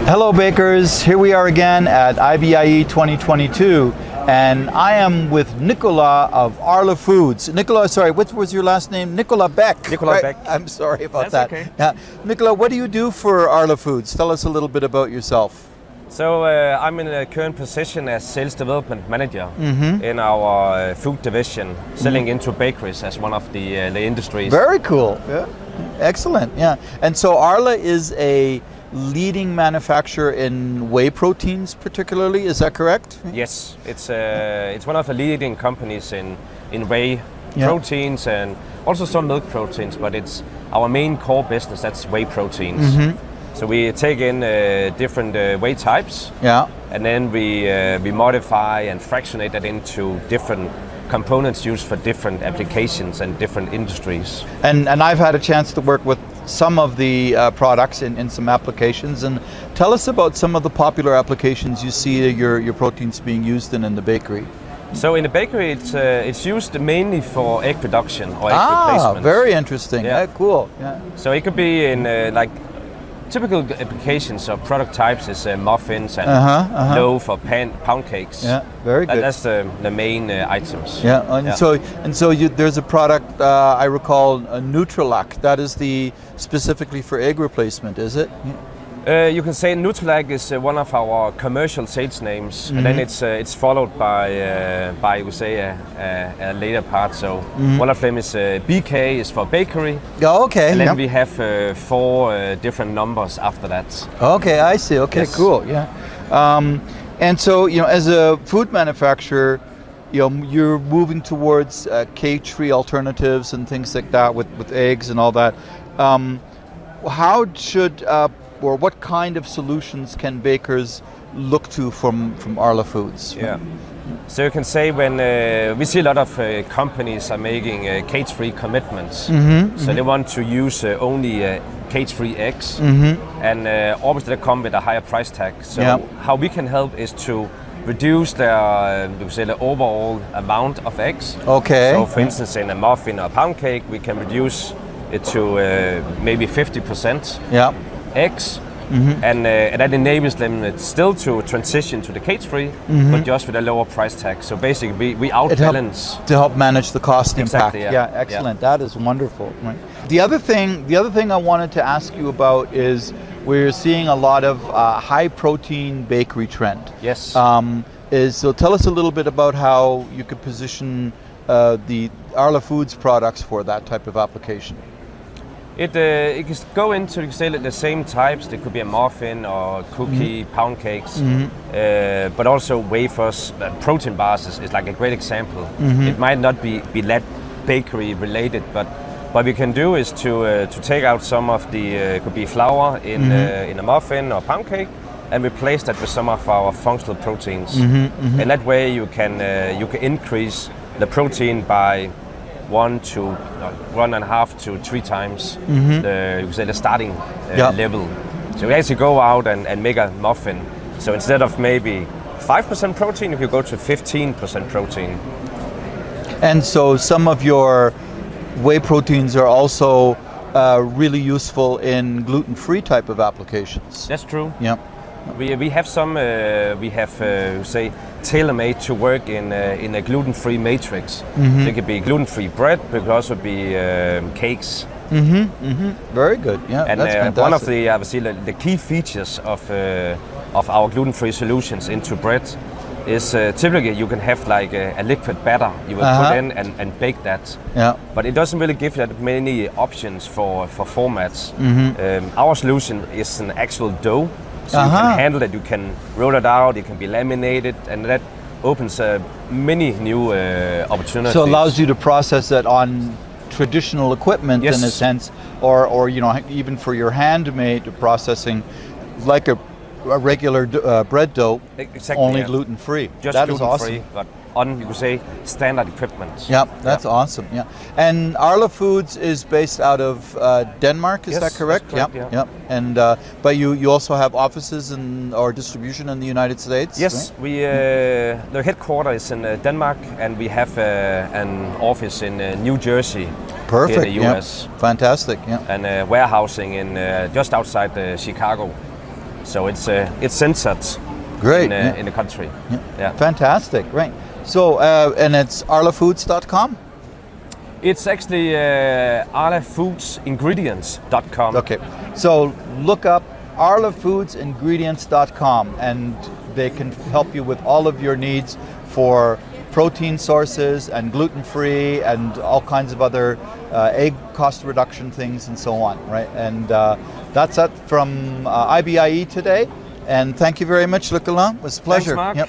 Hello bakers, here we are again at IBIE 2022 and I am with Nicola of Arla Foods. Nicola, sorry, what was your last name? Nicola Beck. Nicola right? Beck. I'm sorry about That's that. Okay. Yeah. Nicola, what do you do for Arla Foods? Tell us a little bit about yourself. So I'm in a current position as Sales Development Manager in our food division, selling into bakeries as one of the industries. Very cool. Yeah. Excellent. Yeah. And so Arla is a leading manufacturer in whey proteins particularly, is that correct? Yes, it's one of the leading companies in whey proteins and also some milk proteins, but it's our main core business, that's whey proteins. So we take in different whey types, and then we modify and fractionate that into different components used for different applications and different industries. And I've had a chance to work with some of the products in some applications, and tell us about some of the popular applications you see your proteins being used in the bakery. So in the bakery, it's used mainly for egg production or egg replacement. Very interesting. Yeah. Cool. Yeah. So it could be in like typical applications or product types is muffins and loaf or pound cakes. Yeah, very good. That's the main items. Yeah, and so there's a product I recall, Nutrilac. That is specifically for egg replacement, is it? You can say Nutrilac is one of our commercial sales names, and then it's followed by you would say a later part. So one of them is BK is for bakery. Oh, okay. And then we have 4 different numbers after that. Okay, I see. Okay, yes. Cool. Yeah. And so as a food manufacturer, you're moving towards cage-free alternatives and things like that with eggs and all that. How should or what kind of solutions can bakers look to from Arla Foods? Yeah. So you can say when we see a lot of companies are making cage-free commitments. So they want to use only cage-free eggs, and obviously they come with a higher price tag. So how we can help is to reduce the overall amount of eggs. Okay. So for instance, in a muffin or a pound cake, we can reduce it to maybe 50%. Yeah. Eggs, and that enables them still to transition to the cage-free, but just with a lower price tag. So basically, we outbalance to help manage the cost impact. Exactly, yeah, excellent. Yeah. That is wonderful. Right. The other thing I wanted to ask you about is we're seeing a lot of high protein bakery trend. Yes. So tell us a little bit about how you could position the Arla Foods products for that type of application. It can go into the same types. There could be a muffin or cookie, pound cakes, but also wafers. Protein bars is like a great example. It might not be that bakery related, but what we can do is to take out some of the could be flour in a muffin or pound cake and replace that with some of our functional proteins. And that way you can increase the protein by 1.5 to 3 times the starting level. So we actually go out and make a muffin. So instead of maybe 5% protein, you could go to 15% protein. And so some of your whey proteins are also really useful in gluten-free type of applications. That's true. Yeah. We have some say tailor-made to work in a gluten-free matrix. So it could be gluten-free bread, but it could also be cakes. Very good. Yeah, and that's fantastic. One of the key features of our gluten-free solutions into bread is typically you can have like a liquid batter you will put in and bake that. Yeah. But it doesn't really give that many options for formats. Our solution is an actual dough. So you can handle it, you can roll it out, it can be laminated, and that opens many new opportunities. So it allows you to process that on traditional equipment in a sense, or even for your handmade processing, like a regular bread dough, only gluten-free. Just that gluten-free, is awesome. but on, you could say, standard equipment. Yeah, that's awesome. Yeah, and Arla Foods is based out of Denmark. Is that correct? That's correct, yeah. And but you also have offices or distribution in the United States. Yes, right? The headquarters is in Denmark, and we have an office in New Jersey. Perfect. In the US. Fantastic. Yeah. And warehousing in just outside Chicago. So it's censored Great. in the country. Yeah. Fantastic. Right. So and it's arlafoods.com. It's actually arlafoodsingredients.com. Okay. So look up arlafoodsingredients.com and they can help you with all of your needs for protein sources and gluten-free and all kinds of other egg cost reduction things and so on, right? And that's it from IBIE today. And thank you very much, Luc Alain. It was a pleasure. Thanks, Mark. Yep.